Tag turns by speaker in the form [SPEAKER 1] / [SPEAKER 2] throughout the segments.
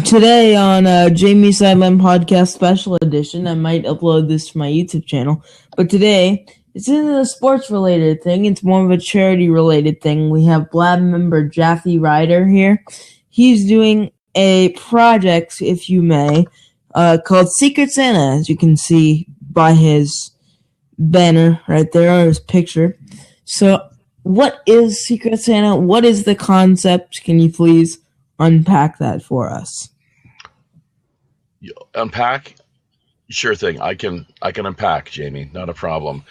[SPEAKER 1] Today on Jamie's Sideline Podcast Special Edition, I might upload this to my YouTube channel, but today, it's isn't a sports-related thing, it's more of a charity-related thing. We have Blab member Jaffe Ryder here. He's doing a project, if you may, called Secret Santa, as you can see by his banner right there, or his picture. So, what is Secret Santa? What is the concept? Can you please unpack that for us?
[SPEAKER 2] Unpack? Sure thing. I can unpack, Jamie. Not a problem.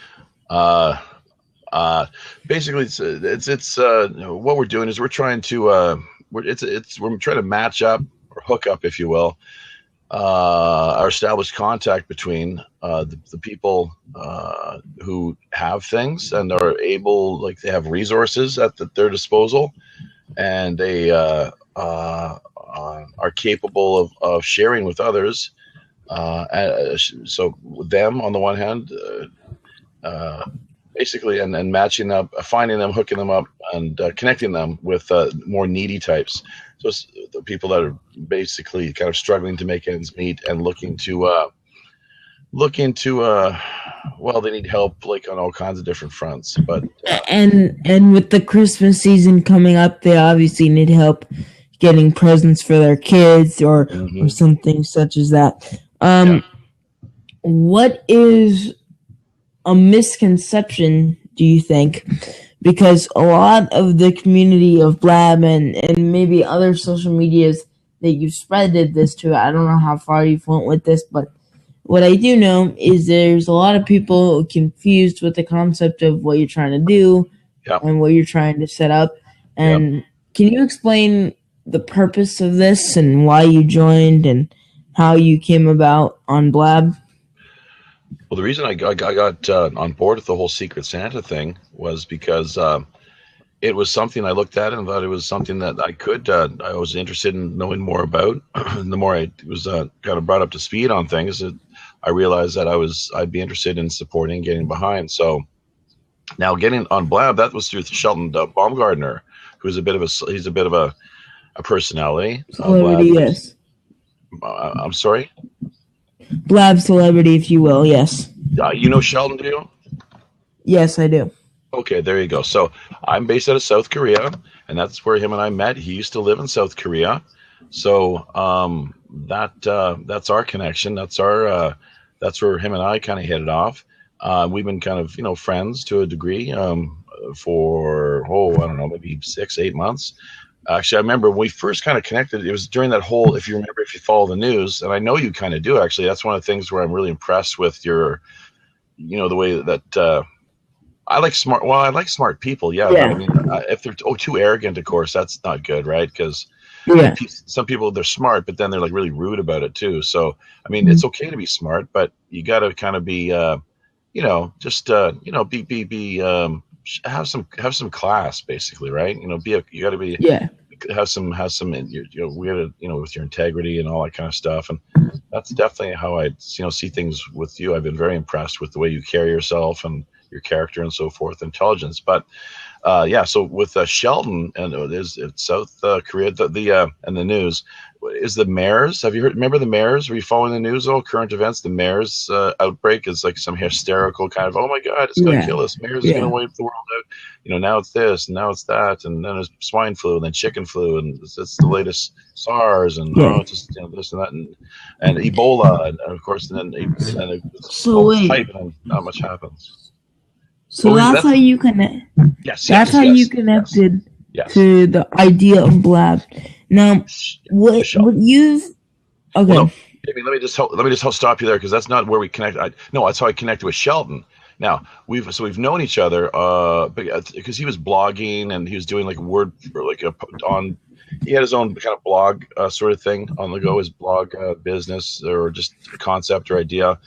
[SPEAKER 2] Basically, it's what we're doing is we're trying to we're trying to match up or hook up, if you will, our established contact between the people who have things and are able, like they have resources at their disposal, and they are capable of sharing with others. So them on the one hand, basically, and matching up, finding them, hooking them up, and connecting them with more needy types. So it's the people that are basically kind of struggling to make ends meet and looking to well, they need help like on all kinds of different fronts. But
[SPEAKER 1] and with the Christmas season coming up, they obviously need help getting presents for their kids or something such as that. What is a misconception, do you think? Because a lot of the community of Blab and maybe other social medias that you've spreaded this to, I don't know how far you've went with this, but what I do know is there's a lot of people confused with the concept of what you're trying to do and what you're trying to set up. And can you explain the purpose of this and why you joined and how you came about on Blab?
[SPEAKER 2] Well, the reason I got on board with the whole Secret Santa thing was because it was something I looked at and thought it was something that I was interested in knowing more about. And the more I was kind of brought up to speed on things, I realized that I'd be interested in supporting, getting behind. So now getting on Blab, that was through Shelton Baumgartner, who's a bit of a personality.
[SPEAKER 1] Celebrity, yes.
[SPEAKER 2] I'm sorry?
[SPEAKER 1] Blab celebrity, if you will, yes.
[SPEAKER 2] You know Sheldon, do you?
[SPEAKER 1] Yes, I do.
[SPEAKER 2] Okay, there you go. So I'm based out of South Korea, and that's where him and I met. He used to live in South Korea. So that's our connection. That's where him and I kind of hit it off. We've been kind of, friends to a degree for, I don't know, maybe 6-8 months. Actually, I remember when we first kind of connected, it was during that whole, if you follow the news, and I know you kind of do, actually, that's one of the things where I'm really impressed with your, the way that I like smart people. Yeah. But, I mean, if they're too arrogant, of course, that's not good, right? Because some people, they're smart, but then they're like really rude about it too. So, I mean, it's okay to be smart, but you got to kind of be, have some class, basically, right? You got to be have some we got to with your integrity and all that kind of stuff, and that's definitely how I see things with you. I've been very impressed with the way you carry yourself and your character and so forth, intelligence. But so with Sheldon and South Korea, and the news is the mares. Have you remember the mares? Were you following the news? All current events. The mares outbreak is like some hysterical kind of, oh my God, it's going to kill us. Mares is going to wipe the world out. Now it's this, and now it's that, and then there's swine flu, and then chicken flu, and it's the latest SARS, and this and that, and Ebola, and of course, and then not much happens.
[SPEAKER 1] So that's how you connect.
[SPEAKER 2] Yes,
[SPEAKER 1] that's how you connected to the idea of Blab. Now, what you've okay?
[SPEAKER 2] Well, let me just stop you there, because that's not where we connect. That's how I connected with Sheldon. Now we've known each other because he was blogging and he was doing like word or he had his own kind of blog sort of thing on the go, his blog business or just a concept or idea.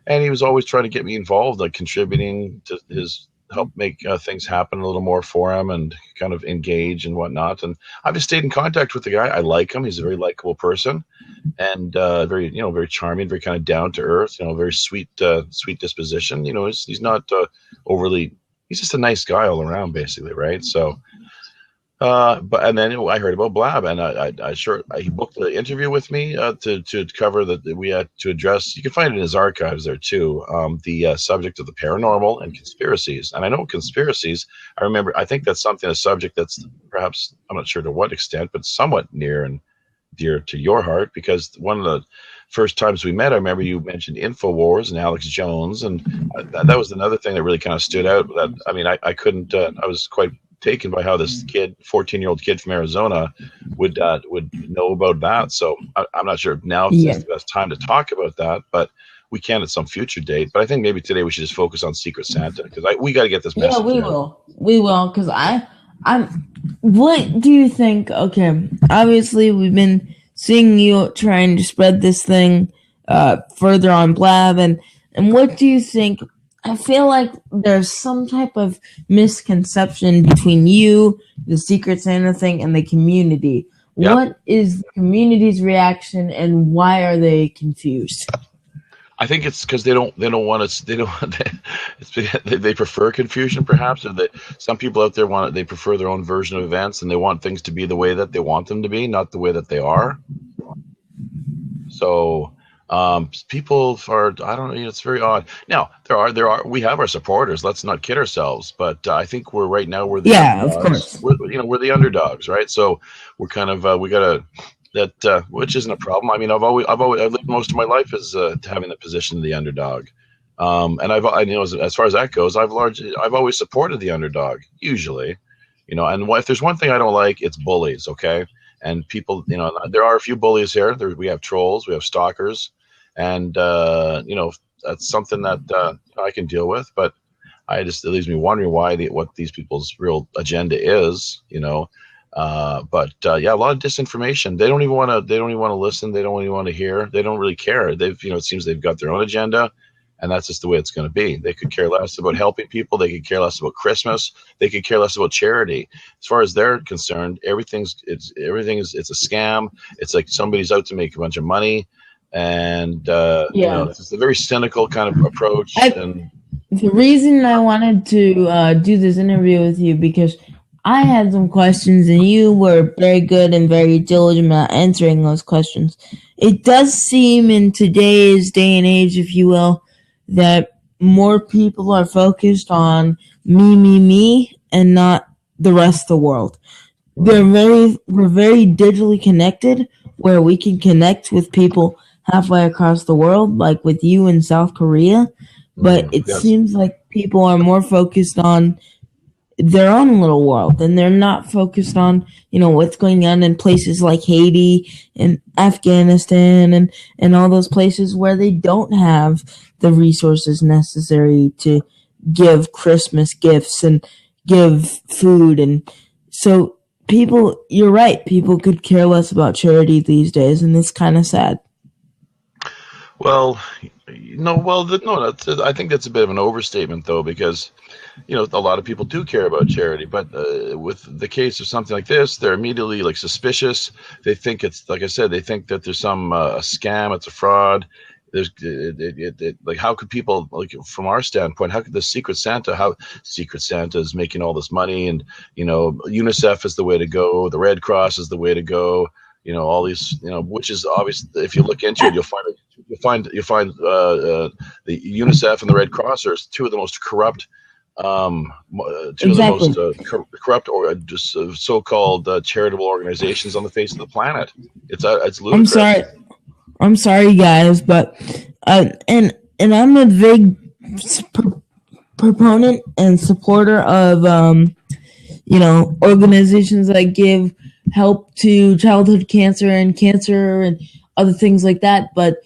[SPEAKER 2] And he was always trying to get me involved, like contributing to his help make things happen a little more for him and kind of engage and whatnot. And I've just stayed in contact with the guy. I like him. He's a very likable person and very, very charming, very kind of down to earth, very sweet disposition. He's not overly, he's just a nice guy all around, basically. Right. So But and then I heard about Blab, and he booked an interview with me to cover that we had to address. You can find it in his archives there too. The subject of the paranormal and conspiracies. And I know conspiracies. I think that's a subject that's perhaps, I'm not sure to what extent, but somewhat near and dear to your heart, because one of the first times we met, I remember you mentioned InfoWars and Alex Jones, and that was another thing that really kind of stood out. That I couldn't. I was quite taken by how this kid, 14-year-old kid from Arizona, would know about that. So I'm not sure now if it's the best time to talk about that, but we can at some future date. But I think maybe today we should just focus on Secret Santa, because we got to get this message.
[SPEAKER 1] Yeah, we will, because I'm. What do you think? Okay, obviously we've been seeing you trying to spread this thing further on Blab, and what do you think? I feel like there's some type of misconception between you, the Secret Santa thing, and the community. Yep. What is the community's reaction, and why are they confused?
[SPEAKER 2] I think it's because they prefer confusion, perhaps, or that some people out there they prefer their own version of events, and they want things to be the way that they want them to be, not the way that they are. So people are, I don't know, it's very odd. Now we have our supporters. Let's not kid ourselves. But I think we're the underdogs.
[SPEAKER 1] Of course.
[SPEAKER 2] We're the underdogs, right? So we're kind of we gotta. That which isn't a problem. I mean, I've lived most of my life as having the position of the underdog, and as far as that goes, I've always supported the underdog usually, And if there's one thing I don't like, it's bullies. Okay, and people, there are a few bullies here. We have trolls, we have stalkers, and that's something that I can deal with. But it leaves me wondering what these people's real agenda is, But a lot of disinformation. They don't even want to listen. They don't even want to hear. They don't really care. It seems they've got their own agenda, and that's just the way it's going to be. They could care less about helping people. They could care less about Christmas. They could care less about charity. As far as they're concerned, it's a scam. It's like somebody's out to make a bunch of money, and it's just a very cynical kind of approach.
[SPEAKER 1] The reason I wanted to do this interview with you, because I had some questions, and you were very good and very diligent about answering those questions. It does seem in today's day and age, if you will, that more people are focused on me, and not the rest of the world. We're very digitally connected, where we can connect with people halfway across the world, like with you in South Korea. But it seems like people are more focused on their own little world, and they're not focused on what's going on in places like Haiti and Afghanistan and all those places where they don't have the resources necessary to give Christmas gifts and give food. And so you're right, people could care less about charity these days, and it's kind of sad.
[SPEAKER 2] Well, I think that's a bit of an overstatement, though, because a lot of people do care about charity, but with the case of something like this, they're immediately suspicious. They think it's, like I said, they think that there's some a scam, it's a fraud. There's how could people, from our standpoint, how could the Secret Santa is making all this money, and UNICEF is the way to go, the Red Cross is the way to go. All these, which is obvious. If you look into it, you'll find the UNICEF and the Red Cross are two of the most corrupt, corrupt or just so-called charitable organizations on the face of the planet. It's ludicrous.
[SPEAKER 1] I'm sorry, guys, but and I'm a big proponent and supporter of organizations that give help to childhood cancer and other things like that. But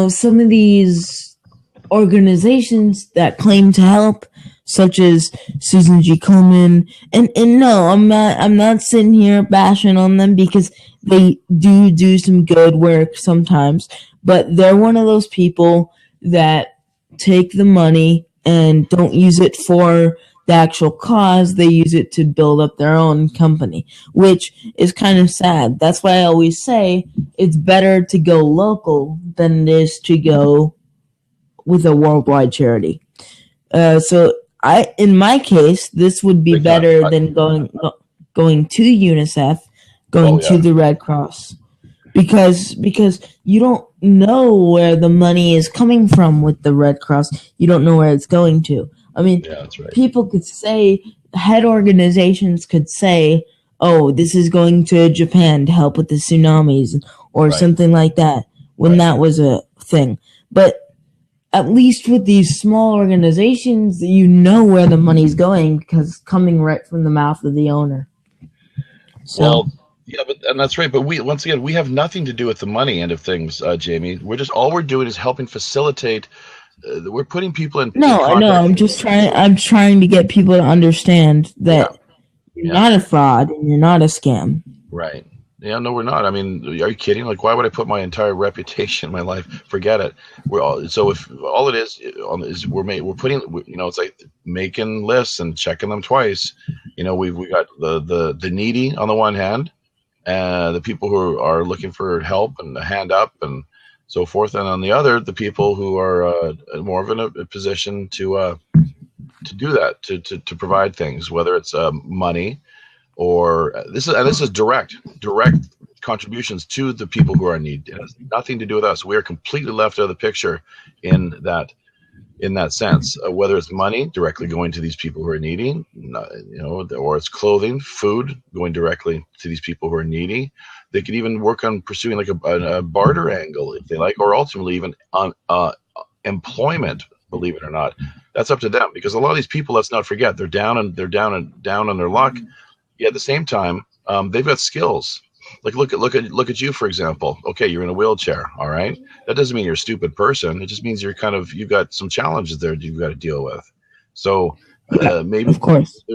[SPEAKER 1] some of these organizations that claim to help, such as Susan G. Komen, and no, I'm not sitting here bashing on them, because they do some good work sometimes, but they're one of those people that take the money and don't use it for the actual cause. They use it to build up their own company, which is kind of sad. That's why I always say it's better to go local than it is to go with a worldwide charity. So in my case, this would be better than going. going to UNICEF, going to the Red Cross, because you don't know where the money is coming from with the Red Cross. You don't know where it's going to. I mean,
[SPEAKER 2] that's right.
[SPEAKER 1] People could say, head organizations could say, oh, this is going to Japan to help with the tsunamis or something like that when that was a thing. But at least with these small organizations, you know where the money's going because it's coming right from the mouth of the owner. So.
[SPEAKER 2] Well, yeah, and that's right. But we have nothing to do with the money end of things, Jamie. All we're doing is helping facilitate. We're putting people in.
[SPEAKER 1] No, I know. I'm trying to get people to understand that you're not a fraud and you're not a scam.
[SPEAKER 2] Right. Yeah, no, we're not. I mean, are you kidding? Like, why would I put my entire reputation, my life? Forget it. If all it is we're putting, it's like making lists and checking them twice. We got the needy on the one hand, the people who are looking for help and a hand up and so forth, and on the other, the people who are more of in a position to do that, to provide things, whether it's money. Or this is direct contributions to the people who are in need. It has nothing to do with us. We are completely left out of the picture in that sense. Whether it's money directly going to these people who are needy, or it's clothing, food going directly to these people who are needy. They could even work on pursuing like a barter angle if they like, or ultimately even on employment. Believe it or not, that's up to them, because a lot of these people, let's not forget, they're down on their luck. Yet at the same time, they've got skills. Like look at you, for example. Okay, you're in a wheelchair. All right, that doesn't mean you're a stupid person. It just means you've got some challenges there you've got to deal with. So maybe,
[SPEAKER 1] of course,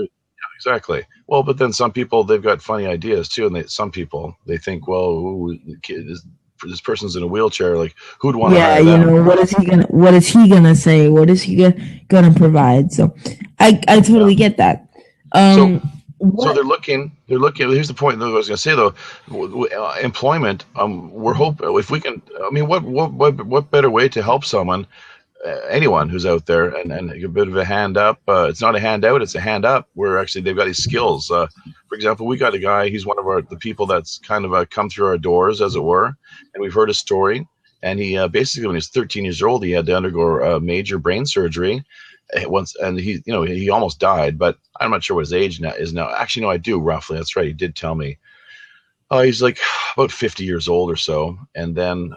[SPEAKER 2] exactly. Well, but then some people, they've got funny ideas too, and some people they think, well, this person's in a wheelchair. Like, who'd want to hire them?
[SPEAKER 1] What is he gonna say? What is he gonna provide? So, I totally get that.
[SPEAKER 2] So they're looking. Here's the point that I was going to say, though. Employment. We're hoping if we can. I mean, what better way to help someone, anyone who's out there, and a bit of a hand up. It's not a handout. It's a hand up. Where actually they've got these skills. For example, we got a guy. He's one of the people that's kind of come through our doors, as it were, and we've heard his story. And he basically, when he was 13 years old, he had to undergo major brain surgery. Once, and he almost died, but I'm not sure what his age is now. Actually, no, I do roughly. That's right. He did tell me. He's like about 50 years old or so, and then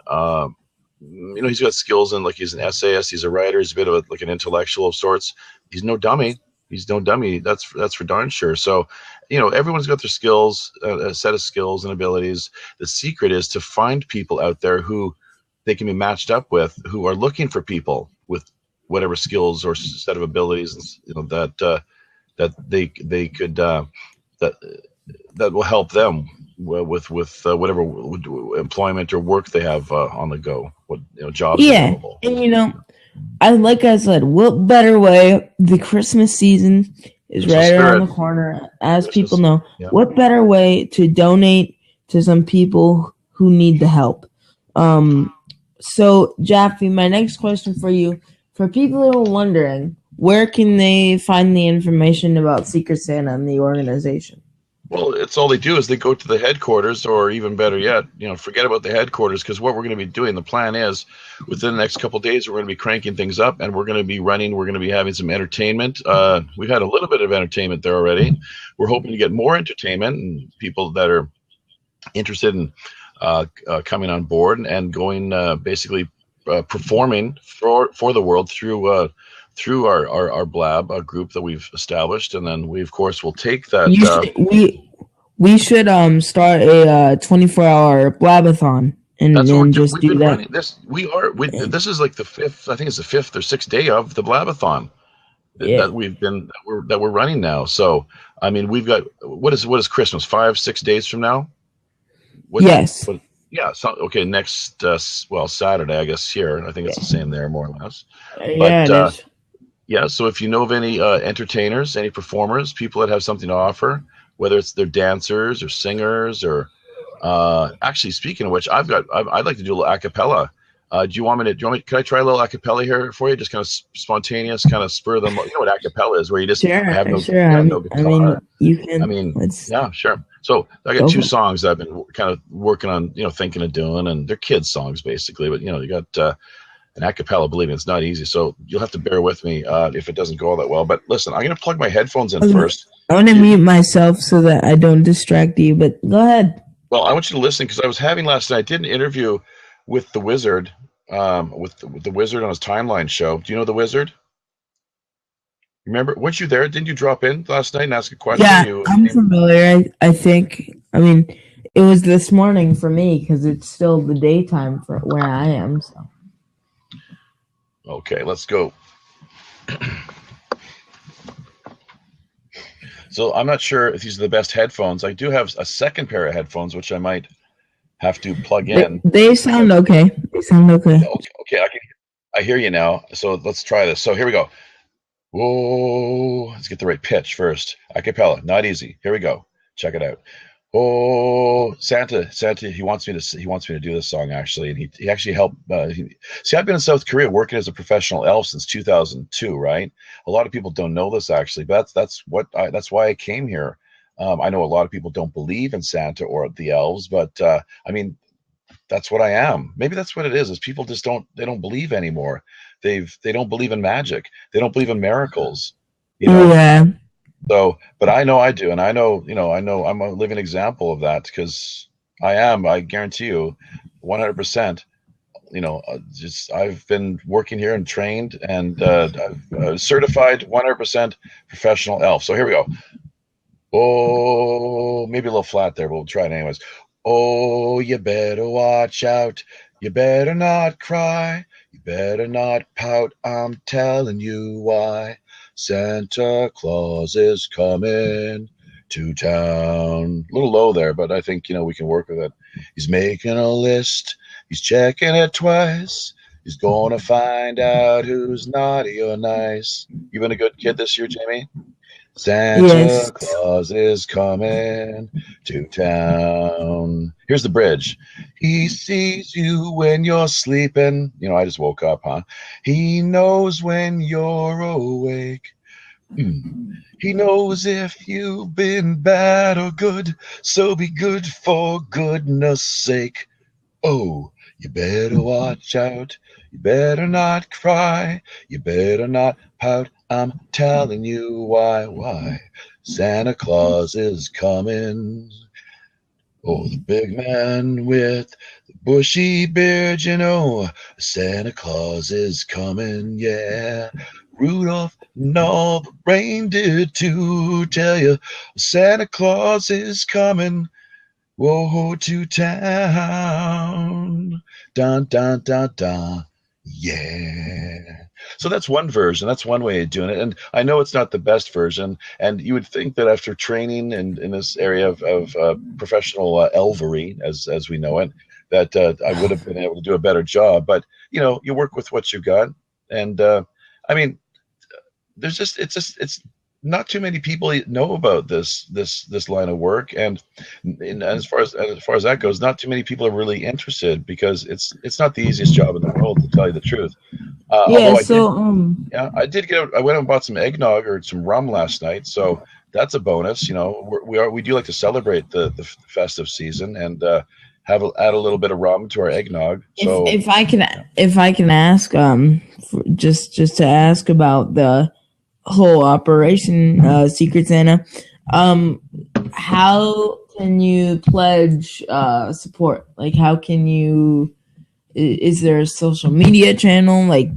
[SPEAKER 2] he's got skills in, like, he's an essayist, he's a writer, he's a bit of like an intellectual of sorts. He's no dummy. That's for darn sure. So, everyone's got their skills, a set of skills and abilities. The secret is to find people out there who they can be matched up with, who are looking for people with whatever skills or set of abilities, that they could that will help them with whatever employment or work they have on the go. What jobs available.
[SPEAKER 1] And like I said, what better way? The Christmas season is right around the corner, as people know. Yeah. What better way to donate to some people who need the help? So, Jaffe, my next question for you. For people who are wondering, where can they find the information about Secret Santa and the organization?
[SPEAKER 2] Well, it's all they do is they go to the headquarters, or even better yet, forget about the headquarters, because what we're going to be doing, the plan is within the next couple of days, we're going to be cranking things up, and we're going to be having some entertainment. We've had a little bit of entertainment there already. We're hoping to get more entertainment and people that are interested in coming on board and going basically performing for the world through our blab group that we've established, and then we of course will take that.
[SPEAKER 1] We should start a 24-hour blabathon and just do that.
[SPEAKER 2] This is like the fifth. I think it's the fifth or sixth day of the blabathon that we're running now. So I mean, we've got what is Christmas? 5-6 days from now.
[SPEAKER 1] Yes.
[SPEAKER 2] Yeah. So okay, next Saturday, I guess here. I think it's the same there, more or less. Yeah. So if you know of any entertainers, any performers, people that have something to offer, whether it's their dancers or singers or actually, speaking of which, I'd like to do a little a cappella. Do you want me to? Do you want me? Can I try a little acapella here for you? Just kind of spontaneous, kind of spur them. You know what acapella is, where you just
[SPEAKER 1] Sure,
[SPEAKER 2] have no,
[SPEAKER 1] sure.
[SPEAKER 2] you have no
[SPEAKER 1] I mean,
[SPEAKER 2] guitar.
[SPEAKER 1] you
[SPEAKER 2] I
[SPEAKER 1] can.
[SPEAKER 2] mean,
[SPEAKER 1] Let's
[SPEAKER 2] yeah, sure. So I got
[SPEAKER 1] go
[SPEAKER 2] two
[SPEAKER 1] for it.
[SPEAKER 2] songs that I've been kind of working on, thinking of doing, and they're kids songs basically. But you got an acapella. Believe me, it's not easy. So you'll have to bear with me if it doesn't go all that well. But listen, I'm gonna plug my headphones in first.
[SPEAKER 1] I want to mute myself so that I don't distract you. But go ahead.
[SPEAKER 2] Well, I want you to listen because I was having last night. I did an interview with the Wizard, with the Wizard on his Timeline show. Do you know the Wizard? Remember, weren't you there? Didn't you drop in last night and ask a question?
[SPEAKER 1] Yeah, I'm familiar. I think. I mean, it was this morning for me because it's still the daytime for where I am. So.
[SPEAKER 2] Okay, let's go. So I'm not sure if these are the best headphones. I do have a second pair of headphones, which I might have to plug in.
[SPEAKER 1] They sound okay. They sound okay.
[SPEAKER 2] Okay, I hear you now. So let's try this. So here we go. Whoa, let's get the right pitch first. Acapella, not easy. Here we go. Check it out. Oh, Santa, he wants me to do this song actually, and he actually helped. See, I've been in South Korea working as a professional elf since 2002. Right, a lot of people don't know this actually, but that's why I came here. I know a lot of people don't believe in Santa or the elves, but I mean, that's what I am. Maybe that's what it is people just don't believe anymore. They don't believe in magic. They don't believe in miracles.
[SPEAKER 1] Yeah.
[SPEAKER 2] So, but I know I do, and I know I'm a living example of that because I guarantee you, 100%. Just I've been working here and trained, and I've certified 100% professional elf. So here we go. Oh, maybe a little flat there, but we'll try it anyways. Oh, you better watch out. You better not cry. You better not pout. I'm telling you why. Santa Claus is coming to town. A little low there, but I think, we can work with it. He's making a list. He's checking it twice. He's going to find out who's naughty or nice. You been a good kid this year, Jamie? Santa Claus is coming to town. Here's the bridge. He sees you when you're sleeping. I just woke up, huh? He knows when you're awake. He knows if you've been bad or good, so be good for goodness sake. Oh, you better watch out. You better not cry. You better not pout. I'm telling you why. Santa Claus is coming. Oh, the big man with the bushy beard, Santa Claus is coming, yeah. Rudolph and all the reindeer to tell you Santa Claus is coming. Whoa, to town. Dun, dun, dun, dun. Yeah. So that's one version. That's one way of doing it. And I know it's not the best version. And you would think that after training in this area of professional elvery, as we know it, that I would have been able to do a better job. But, you work with what you got. And, I mean, it's not too many people know about this line of work, and as far as that goes, not too many people are really interested because it's not the easiest job in the world, to tell you the truth. I went and bought some eggnog or some rum last night, so that's a bonus. We do like to celebrate the festive season and add a little bit of rum to our eggnog. So
[SPEAKER 1] if I can ask, just to ask about the whole Operation Secret Santa, how can you pledge support? Like, how can you? Is there a social media channel? Like,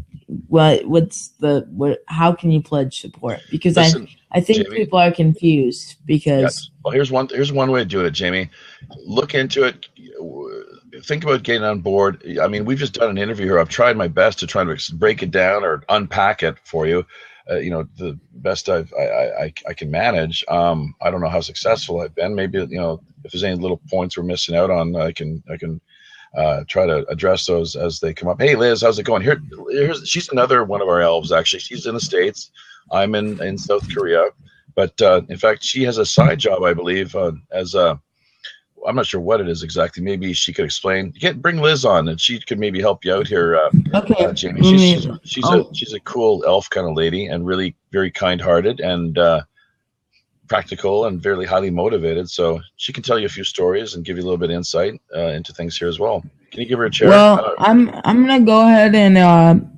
[SPEAKER 1] how can you pledge support? Because listen, I think Jamie, people are confused because.
[SPEAKER 2] Yes. Well, here's one way to do it, Jamie. Look into it. Think about getting on board. I mean, we've just done an interview here. I've tried my best to try to break it down or unpack it for you. The best I can manage. I don't know how successful I've been. Maybe if there's any little points we're missing out on, I can try to address those as they come up. Hey, Liz, how's it going? She's another one of our elves. Actually, she's in the States. I'm in South Korea, but in fact, she has a side job, I believe, as I'm not sure what it is exactly. Maybe she could explain. Bring Liz on, and she could maybe help you out here,
[SPEAKER 1] Okay.
[SPEAKER 2] Jamie. She's a cool elf kind of lady, and really very kind-hearted and practical and very highly motivated. So she can tell you a few stories and give you a little bit of insight into things here as well. Can you give her a chair?
[SPEAKER 1] Well, I'm gonna go ahead and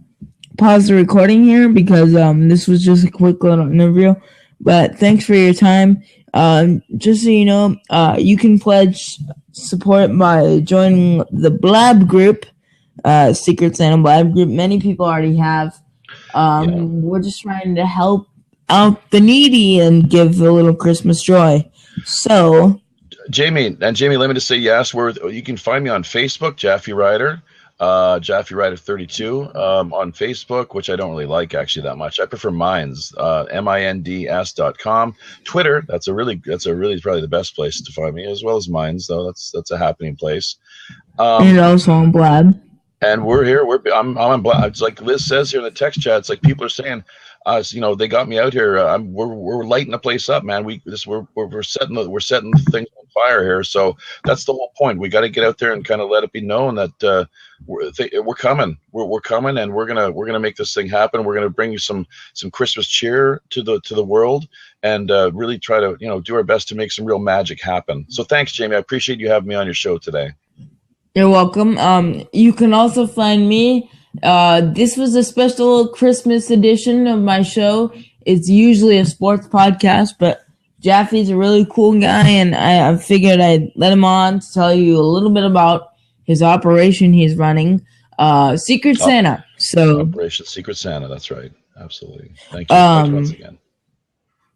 [SPEAKER 1] pause the recording here because this was just a quick little interview. But thanks for your time. Just so you know, you can pledge support by joining the Blab group, Secret Santa Blab group. Many people already have. We're just trying to help out the needy and give a little Christmas joy. So,
[SPEAKER 2] Jamie, let me just say yes. You can find me on Facebook, Jaffe Ryder. Jaffe Ryder 32 on Facebook, which I don't really like actually that much. I prefer Minds, minds.com. Twitter, that's a really probably the best place to find me, as well as Minds, though. That's a happening place.
[SPEAKER 1] And also on Blab.
[SPEAKER 2] And we're here. I'm on Blab. It's like Liz says here in the text chat. It's like people are saying, they got me out here. We're lighting the place up, man. We're setting things on fire here. So that's the whole point. We got to get out there and kind of let it be known that we're coming. We're coming, and we're gonna make this thing happen. We're gonna bring you some Christmas cheer to the world, and really try to do our best to make some real magic happen. So thanks, Jamie. I appreciate you having me on your show today.
[SPEAKER 1] You're welcome. You can also find me. This was a special Christmas edition of my show. It's usually a sports podcast, but Jaffe's a really cool guy, and I figured I'd let him on to tell you a little bit about his operation he's running, Secret Santa. So
[SPEAKER 2] Operation Secret Santa, that's right. Absolutely. Thank you once again.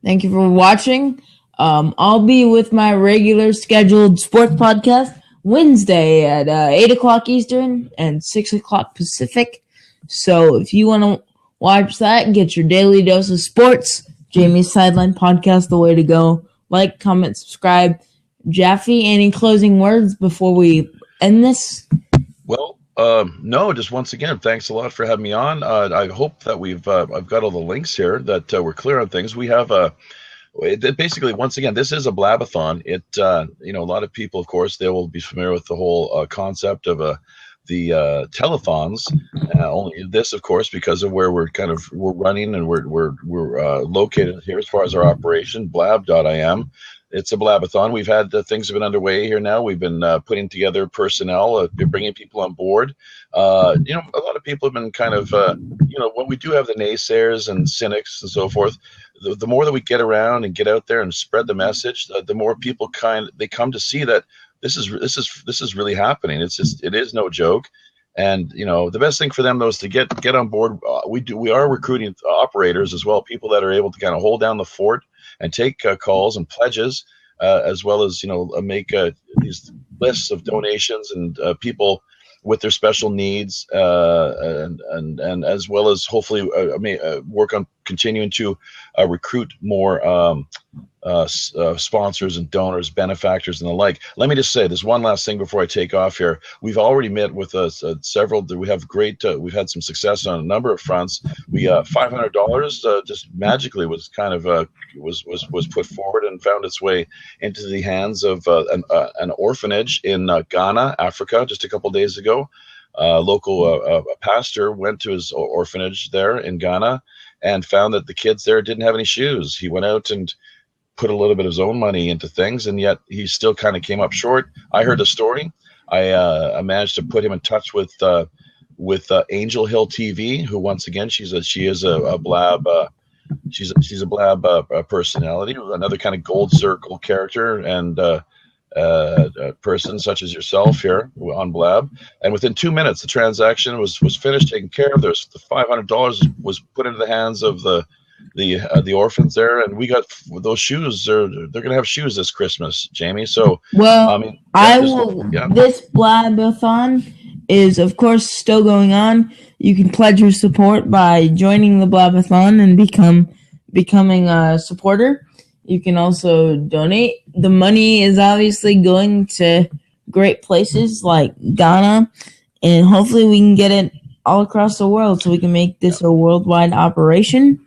[SPEAKER 1] Thank you for watching. I'll be with my regular scheduled sports podcast Wednesday at 8 o'clock Eastern and 6 o'clock Pacific. So if you want to watch that and get your daily dose of sports, Jamie's Sideline Podcast, the way to go. Like, comment, subscribe. Jaffe, any closing words before we end this?
[SPEAKER 2] Well, no, just once again, thanks a lot for having me on. I hope that I've got all the links here, that we're clear on things. We have basically, once again, this is a Blabathon. A lot of people, of course, they will be familiar with the whole concept of the telethons. Only this, of course, because of where we're running and we're located here as far as our operation, blab.im. It's a Blabathon. We've had things have been underway here now. We've been putting together personnel, bringing people on board. A lot of people have been when we do have the naysayers and cynics and so forth, the more that we get around and get out there and spread the message, the more people they come to see that this is really happening. It is no joke. And the best thing for them though is to get on board. We are recruiting operators as well, people that are able to kind of hold down the fort and take calls and pledges, as well as make these lists of donations and people with their special needs, and as well as hopefully work on continuing to recruit more sponsors and donors, benefactors, and the like. Let me just say this one last thing before I take off here. We've already met with several. We have we've had some success on a number of fronts. We $500 just magically was kind of was put forward and found its way into the hands of an orphanage in Ghana, Africa, just a couple of days ago. Local pastor went to his orphanage there in Ghana and found that the kids there didn't have any shoes. He went out and put a little bit of his own money into things, and yet he still kind of came up short. I heard the story. I managed to put him in touch with Angel Hill TV, who once again she is a Blab. She's a Blab personality, another kind of gold circle character, and a person such as yourself here on Blab. And within 2 minutes, the transaction was finished, taken care of. There's the $500 was put into the hands of the orphans there, and we got those shoes. They're gonna have shoes this Christmas, Jamie. So
[SPEAKER 1] this Blabathon is of course still going on. You can pledge your support by joining the Blabathon and becoming a supporter. You can also donate. The money is obviously going to great places like Ghana, and hopefully we can get it all across the world so we can make this a worldwide operation.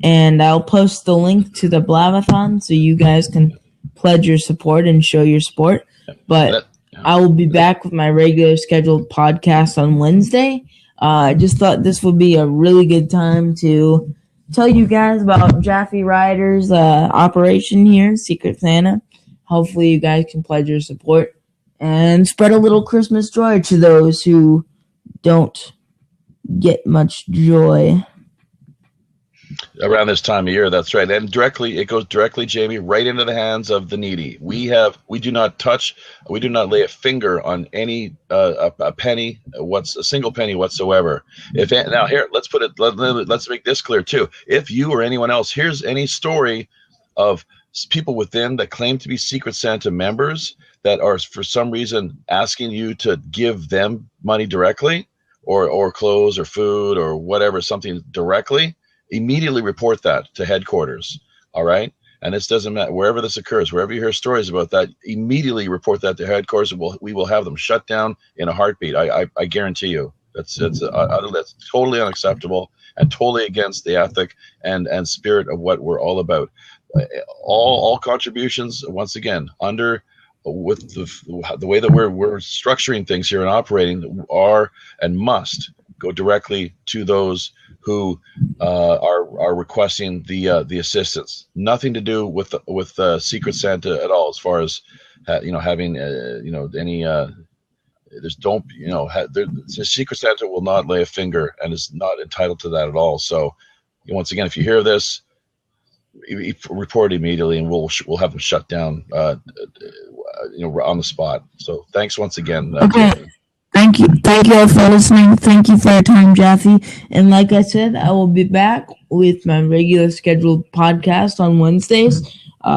[SPEAKER 1] And I'll post the link to the Blabathon so you guys can pledge your support and show your support. But I will be back with my regular scheduled podcast on Wednesday. I just thought this would be a really good time to tell you guys about Jaffe Ryder's operation here, Secret Santa. Hopefully you guys can pledge your support and spread a little Christmas joy to those who don't get much joy
[SPEAKER 2] around this time of year. That's right. And it goes directly, Jamie, right into the hands of the needy. We do not lay a finger on any a single penny whatsoever. Now here, let's make this clear too. If you or anyone else hears any story of people within that claim to be Secret Santa members that are for some reason asking you to give them money directly, or clothes or food or whatever, something directly, immediately report that to headquarters. All right. And this doesn't matter wherever this occurs, wherever you hear stories about that, immediately report that to headquarters, and we will have them shut down in a heartbeat. I guarantee you. That's totally unacceptable and totally against the ethic and spirit of what we're all about. All contributions, once again, with the way that we're structuring things here and operating, are and must go directly to those who are requesting the assistance. Nothing to do with Secret Santa at all, as far as having any. The Secret Santa will not lay a finger and is not entitled to that at all. So, once again, if you hear this, report immediately, and we'll have them shut down, on the spot. So, thanks once again.
[SPEAKER 1] Okay. Thank you all for listening. Thank you for your time, Jaffe. And like I said, I will be back with my regular scheduled podcast on Wednesdays,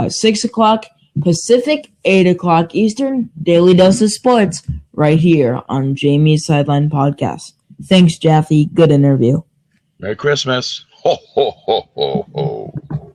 [SPEAKER 1] 6 o'clock Pacific, 8 o'clock Eastern, Daily Dose of Sports, right here on Jamie's Sideline Podcast. Thanks, Jaffe. Good interview.
[SPEAKER 2] Merry Christmas. Ho, ho, ho, ho, ho.